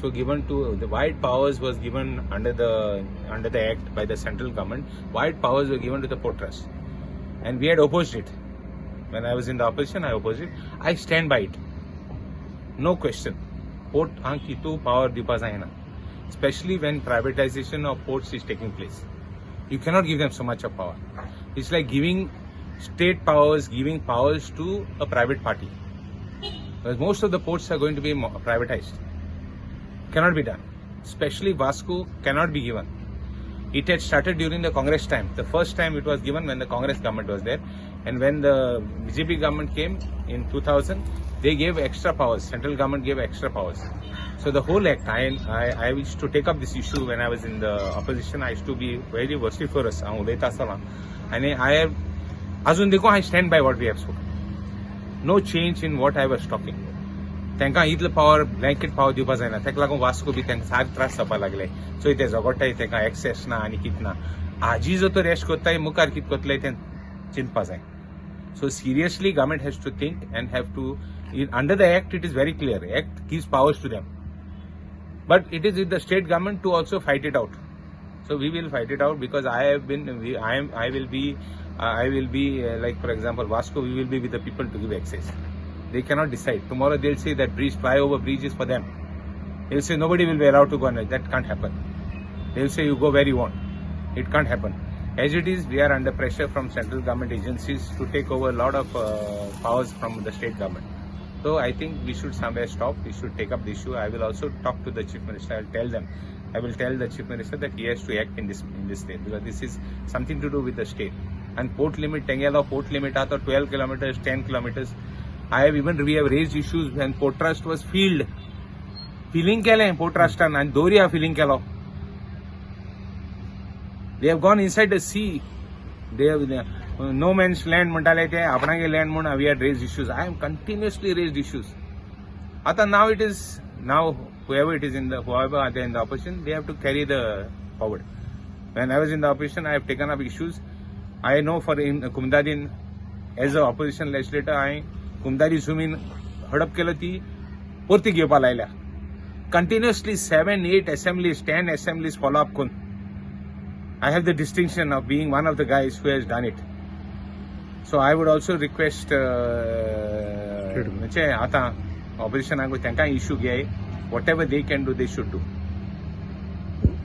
So given to the wide powers was given under the act by the central government. Wide powers were given to the port trust, and we had opposed it. When I was in the opposition, I opposed it. I stand by it. No question. Port kitu power dipazayana. Especially when privatization of ports is taking place. You cannot give them so much of power. It's like giving state powers, giving powers to a private party. Because most of the ports are going to be privatized. Cannot be done. Especially Vasco cannot be given. It had started during the Congress time. The first time it was given when the Congress government was there. And when the BJP government came in 2000, they gave extra powers. Central government gave extra powers. So the whole act, I used to take up this issue when I was in the opposition. I used to be very vociferous. And I stand by what we have spoken. No change in what I was talking. तांकां इतलो power blanket power दिवपाक जायना ताका लागून Vasco B तांकां सारके त्रास जावपाक लागले सो ते झगडटाय तांकां एक्सेस ना आनी कितें ना आजी जो तो रेस्ट कोत्ताय मुखार कितें कोतले तें चिंतपा जाय so seriously government has to think and have to under the act it is very clear act gives powers to them but it is with the state government to also fight it out so we will fight it out because I will be like for example Vasco we will be with the people to give access. They cannot decide. Tomorrow they'll say that flyover bridge is for them. They'll say nobody will be allowed to go on it. That can't happen. They'll say you go where you want. It can't happen. As it is, we are under pressure from central government agencies to take over a lot of powers from the state government. So I think we should somewhere stop. We should take up the issue. I will also talk to the chief minister. I will tell the chief minister that he has to act in this state because this is something to do with the state. And port limit, Tengela port limit, 12 kilometers, 10 kilometers. We have raised issues when port trust was filled. Filling kela port trust and Doria filling kela. They have gone inside the sea. They have no man's land mentality. Apnage land mona we had raised issues. I am continuously raised issues. Now whoever are in the opposition, they have to carry the forward. When I was in the opposition, I have taken up issues. I know for in Kumdadin, as an opposition legislator, I कुमदारी सुमीन हडप केलं ती परती घेवपा लायल्या continuously 7-8 assemblies 10 assemblies follow up करून I have the distinction of being one of the guys who has done it. So I would also request म्हणजे आता ऑपोजिशनाक तांकां इश्यू घे whatever they can do they should do.